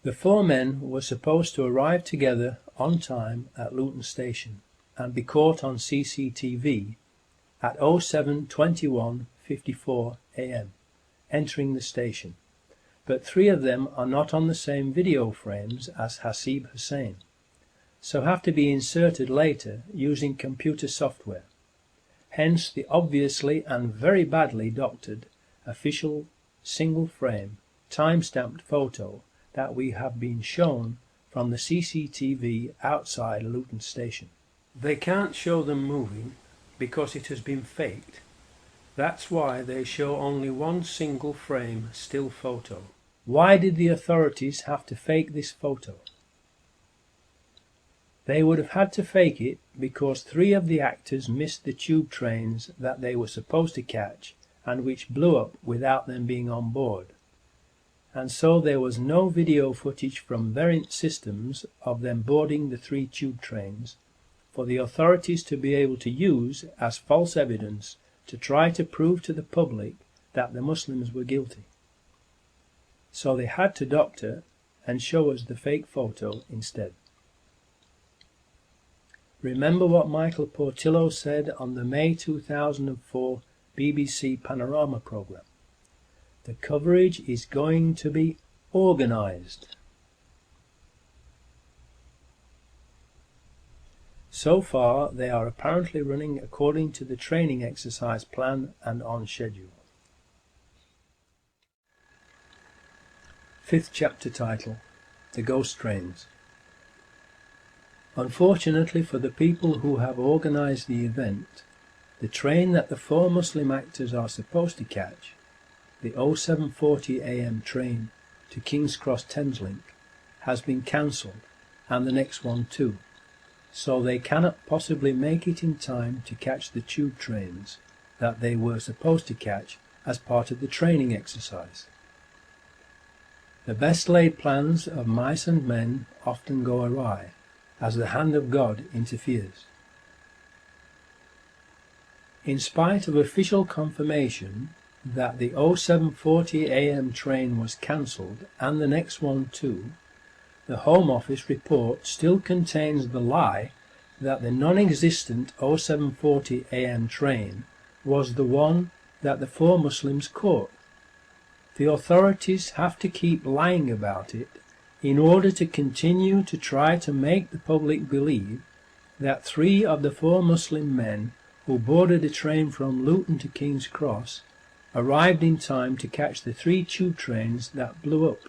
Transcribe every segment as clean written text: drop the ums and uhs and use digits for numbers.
The four men were supposed to arrive together on time at Luton Station and be caught on CCTV at 07:21:54 am, entering the station, but three of them are not on the same video frames as Hasib Hussain, so have to be inserted later using computer software. Hence the obviously and very badly doctored official single frame time-stamped photo that we have been shown from the CCTV outside Luton Station. They can't show them moving because it has been faked. That's why they show only one single frame still photo. Why did the authorities have to fake this photo? They would have had to fake it because three of the actors missed the tube trains that they were supposed to catch and which blew up without them being on board. And so there was no video footage from Verint systems of them boarding the three tube trains for the authorities to be able to use as false evidence to try to prove to the public that the Muslims were guilty. So they had to doctor and show us the fake photo instead. Remember what Michael Portillo said on the May 2004 BBC Panorama programme. The coverage is going to be organised. So far, they are apparently running according to the training exercise plan and on schedule. Fifth chapter title, The Ghost Trains. Unfortunately for the people who have organised the event, the train that the four Muslim actors are supposed to catch, the 07:40 am train to King's Cross Thameslink, has been cancelled, and the next one too, so they cannot possibly make it in time to catch the tube trains that they were supposed to catch as part of the training exercise. The best laid plans of mice and men often go awry, as the hand of God interferes. In spite of official confirmation that the 07:40 am train was cancelled and the next one too, the Home Office report still contains the lie that the non-existent 07:40 am train was the one that the four Muslims caught. The authorities have to keep lying about it in order to continue to try to make the public believe that three of the four Muslim men who boarded a train from Luton to King's Cross arrived in time to catch the three tube trains that blew up.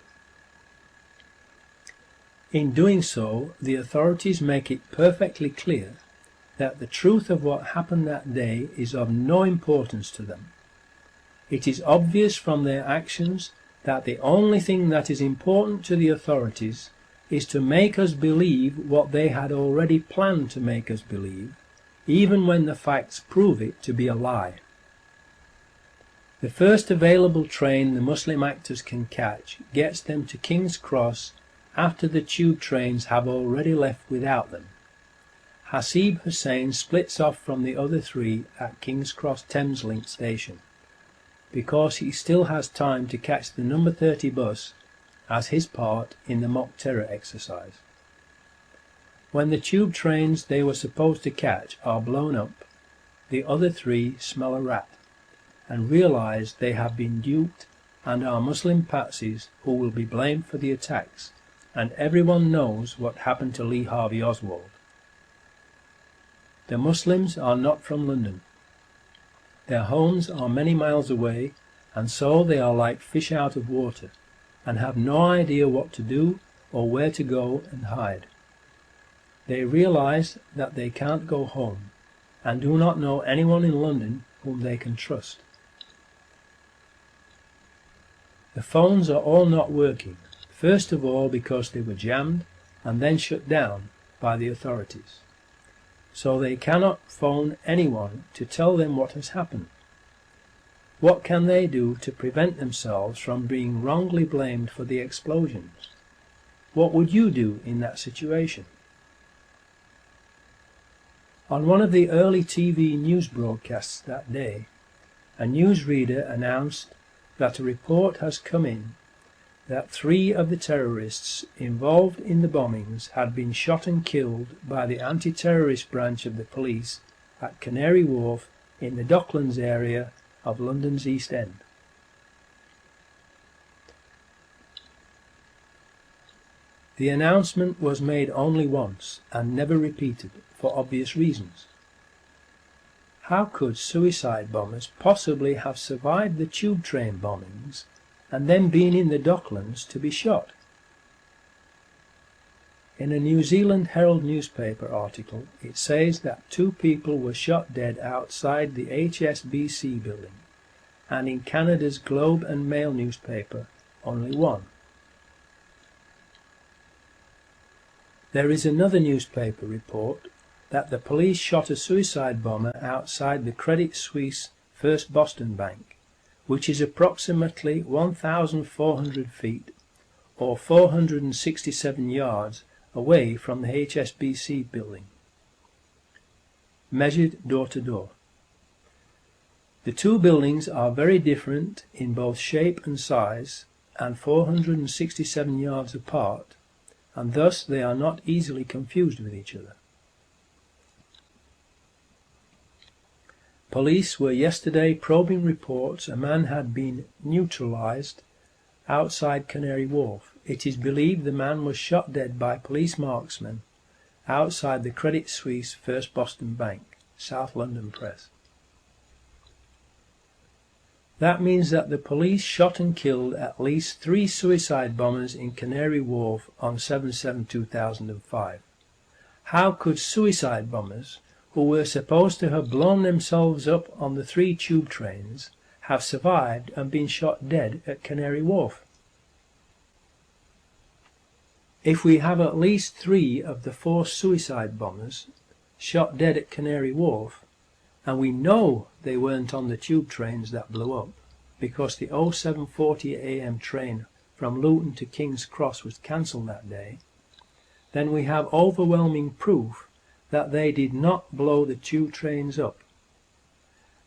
In doing so, the authorities make it perfectly clear that the truth of what happened that day is of no importance to them. It is obvious from their actions that the only thing that is important to the authorities is to make us believe what they had already planned to make us believe, even when the facts prove it to be a lie. The first available train the Muslim actors can catch gets them to King's Cross after the tube trains have already left without them. Hasib Hussain splits off from the other three at King's Cross Thameslink station, because he still has time to catch the number 30 bus as his part in the mock terror exercise. When the tube trains they were supposed to catch are blown up, the other three smell a rat and realise they have been duped and are Muslim patsies who will be blamed for the attacks, and everyone knows what happened to Lee Harvey Oswald. The Muslims are not from London. Their homes are many miles away, and so they are like fish out of water, and have no idea what to do or where to go and hide. They realise that they can't go home, and do not know anyone in London whom they can trust. The phones are all not working, first of all because they were jammed and then shut down by the authorities. So they cannot phone anyone to tell them what has happened. What can they do to prevent themselves from being wrongly blamed for the explosions? What would you do in that situation? On one of the early TV news broadcasts that day, a newsreader announced that a report has come in that 3 of the terrorists involved in the bombings had been shot and killed by the anti-terrorist branch of the police at Canary Wharf in the Docklands area of London's East End. The announcement was made only once and never repeated, for obvious reasons. How could suicide bombers possibly have survived the tube train bombings and then been in the Docklands to be shot? In a New Zealand Herald newspaper article, it says that 2 people were shot dead outside the HSBC building, and in Canada's Globe and Mail newspaper, only 1. There is another newspaper report that the police shot a suicide bomber outside the Credit Suisse First Boston Bank, which is approximately 1,400 feet or 467 yards away from the HSBC building, measured door to door. The 2 buildings are very different in both shape and size, and 467 yards apart, and thus they are not easily confused with each other. Police were yesterday probing reports a man had been neutralized outside Canary Wharf. It is believed the man was shot dead by police marksmen outside the Credit Suisse First Boston Bank, South London Press. That means that the police shot and killed at least 3 suicide bombers in Canary Wharf on 7/7/2005. How could suicide bombers, who were supposed to have blown themselves up on the 3 tube trains, have survived and been shot dead at Canary Wharf? If we have at least 3 of the 4 suicide bombers shot dead at Canary Wharf, and we know they weren't on the tube trains that blew up, because the 07:40 AM train from Luton to King's Cross was cancelled that day, then we have overwhelming proof that they did not blow the tube trains up,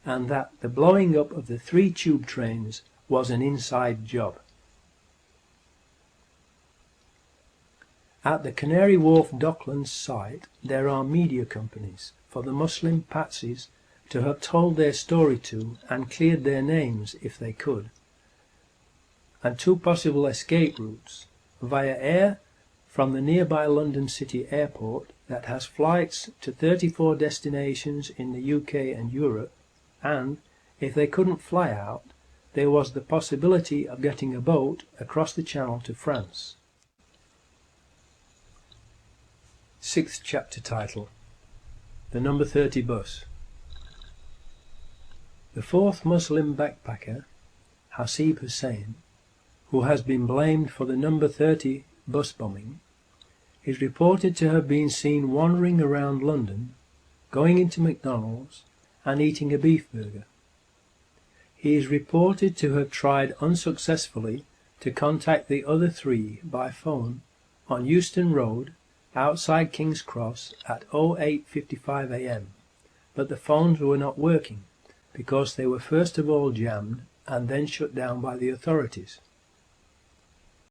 and that the blowing up of the 3 tube trains was an inside job. At the Canary Wharf Docklands site there are media companies for the Muslim patsies to have told their story to and cleared their names if they could, and 2 possible escape routes: via air from the nearby London City Airport that has flights to 34 destinations in the UK and Europe, and, if they couldn't fly out, there was the possibility of getting a boat across the Channel to France. 6th chapter title: The number 30 bus. The 4th Muslim backpacker, Hasib Hussain, who has been blamed for the number 30 bus bombing, is reported to have been seen wandering around London, going into McDonald's and eating a beef burger. He is reported to have tried unsuccessfully to contact the other 3 by phone on Euston Road outside King's Cross at 08:55 AM, but the phones were not working because they were first of all jammed and then shut down by the authorities.